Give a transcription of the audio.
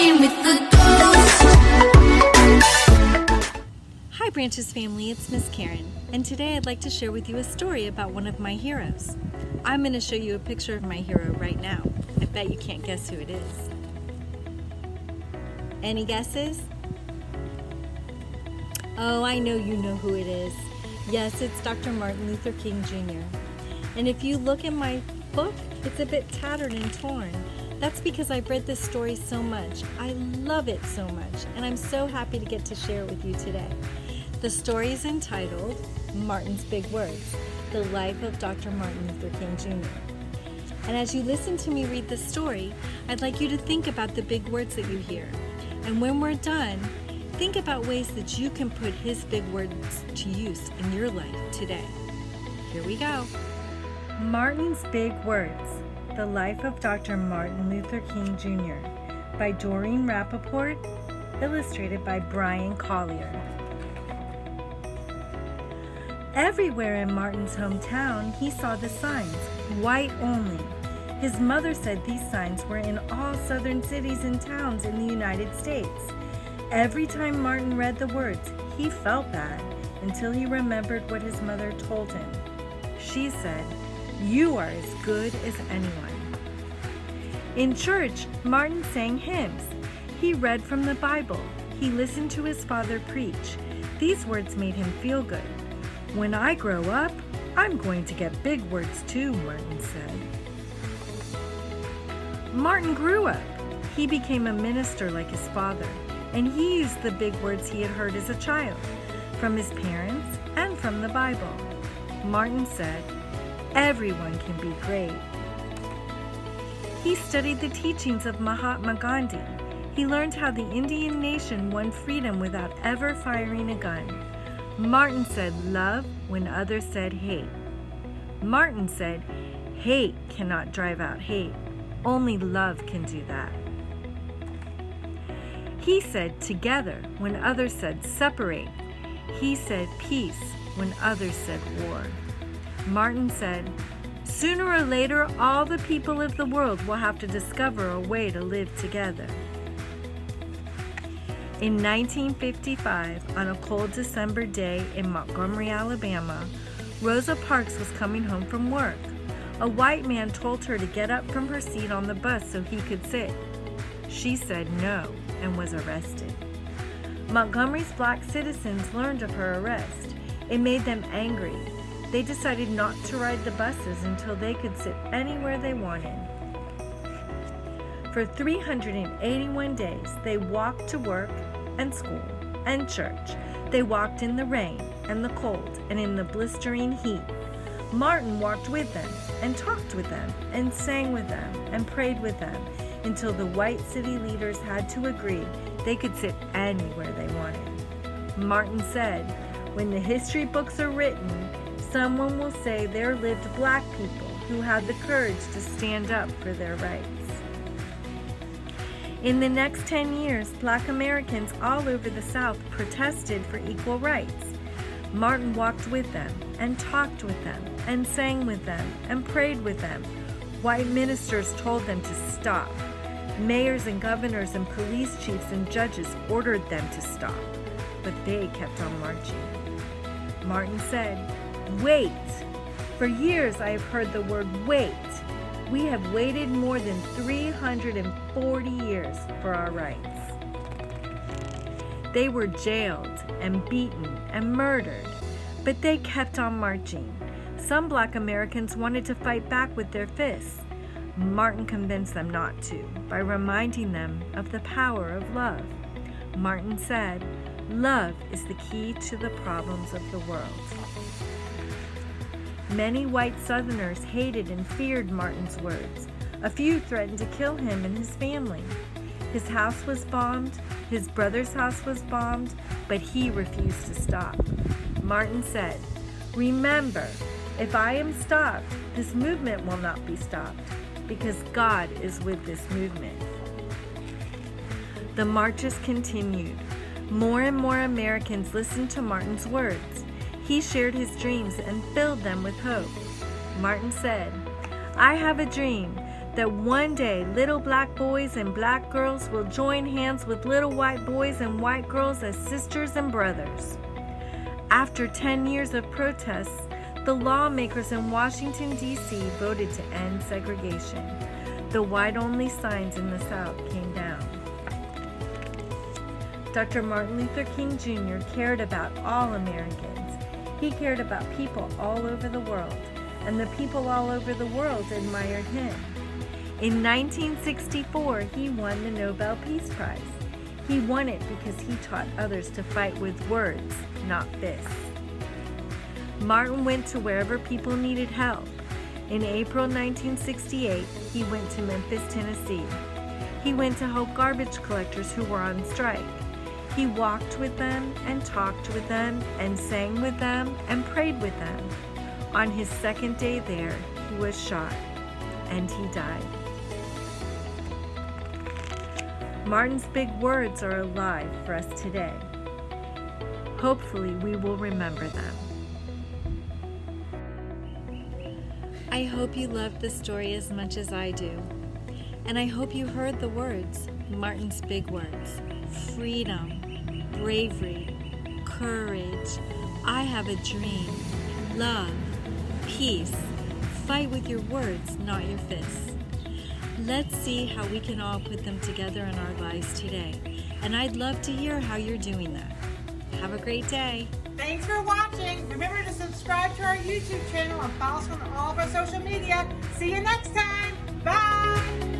playing with the dolls. Hi Branches family, it's Miss Karen, and today I'd like to share with you a story about one of my heroes. I'm going to show you a picture of my hero right now. I bet you can't guess who it is. Any guesses? Oh, I know you know who it is. Yes, it's Dr. Martin Luther King Jr. And if you look in my book, it's a bit tattered and torn. That's because I've read this story so much. I love it so much, and I'm so happy to get to share it with you today. The story is entitled Martin's Big Words, The Life of Dr. Martin Luther King Jr. And as you listen to me read the story, I'd like you to think about the big words that you hear. And when we're done, think about ways that you can put his big words to use in your life today. Here we go. Martin's Big Words, The Life of Dr. Martin Luther King Jr. by Doreen Rappaport, illustrated by Brian Collier. Everywhere in Martin's hometown, he saw the signs, white only. His mother said these signs were in all southern cities and towns in the United States. Every time Martin read the words, he felt bad until he remembered what his mother told him. She said, "You are as good as anyone." In church, Martin sang hymns. He read from the Bible. He listened to his father preach. These words made him feel good. "When I grow up, I'm going to get big words too," Martin said. Martin grew up. He became a minister like his father, and he used the big words he had heard as a child, from his parents and from the Bible. Martin said, "Everyone can be great." He studied the teachings of Mahatma Gandhi. He learned how the Indian nation won freedom without ever firing a gun. Martin said love when others said hate. Martin said, "Hate cannot drive out hate. Only love can do that." He said together when others said separate. He said peace when others said war. Martin said, "Sooner or later, all the people of the world will have to discover a way to live together." In 1955, on a cold December day in Montgomery, Alabama, Rosa Parks was coming home from work. A white man told her to get up from her seat on the bus so he could sit. She said no and was arrested. Montgomery's black citizens learned of her arrest. It made them angry. They decided not to ride the buses until they could sit anywhere they wanted. For 381 days, they walked to work and school and church. They walked in the rain and the cold and in the blistering heat. Martin walked with them and talked with them and sang with them and prayed with them until the white city leaders had to agree they could sit anywhere they wanted. Martin said, "When the history books are written, someone will say there lived black people who had the courage to stand up for their rights." In the next 10 years, black Americans all over the South protested for equal rights. Martin walked with them and talked with them and sang with them and prayed with them. White ministers told them to stop. Mayors and governors and police chiefs and judges ordered them to stop, but they kept on marching. Martin said, "Wait. For years I have heard the word wait. We have waited more than 340 years for our rights." They were jailed and beaten and murdered, but they kept on marching. Some black Americans wanted to fight back with their fists. Martin convinced them not to by reminding them of the power of love. Martin said, "Love is the key to the problems of the world." Many white Southerners hated and feared Martin's words. A few threatened to kill him and his family. His house was bombed, his brother's house was bombed, but he refused to stop. Martin said, "Remember, if I am stopped, this movement will not be stopped, because God is with this movement." The marches continued. More and more Americans listened to Martin's words. He shared his dreams and filled them with hope. Martin said, "I have a dream that one day little black boys and black girls will join hands with little white boys and white girls as sisters and brothers. After 10 years of protests, the lawmakers in Washington, D.C. voted to end segregation. The white-only signs in the South came down. Dr. Martin Luther King Jr. cared about all Americans. He cared about people all over the world, and the people all over the world admired him. In 1964, he won the Nobel Peace Prize. He won it because he taught others to fight with words, not fists. Martin went to wherever people needed help. In April 1968, he went to Memphis, Tennessee. He went to help garbage collectors who were on strike. He walked with them and talked with them and sang with them and prayed with them. On his second day there, he was shot, and he died. Martin's big words are alive for us today. Hopefully, we will remember them. I hope you loved the story as much as I do. And I hope you heard the words, Martin's big words: freedom, bravery, courage, I have a dream, love, peace. Fight with your words, not your fists. Let's see how we can all put them together in our lives today. And I'd love to hear how you're doing that. Have a great day. Thanks for watching. Remember to subscribe to our YouTube channel and follow us on all of our social media. See you next time. Bye.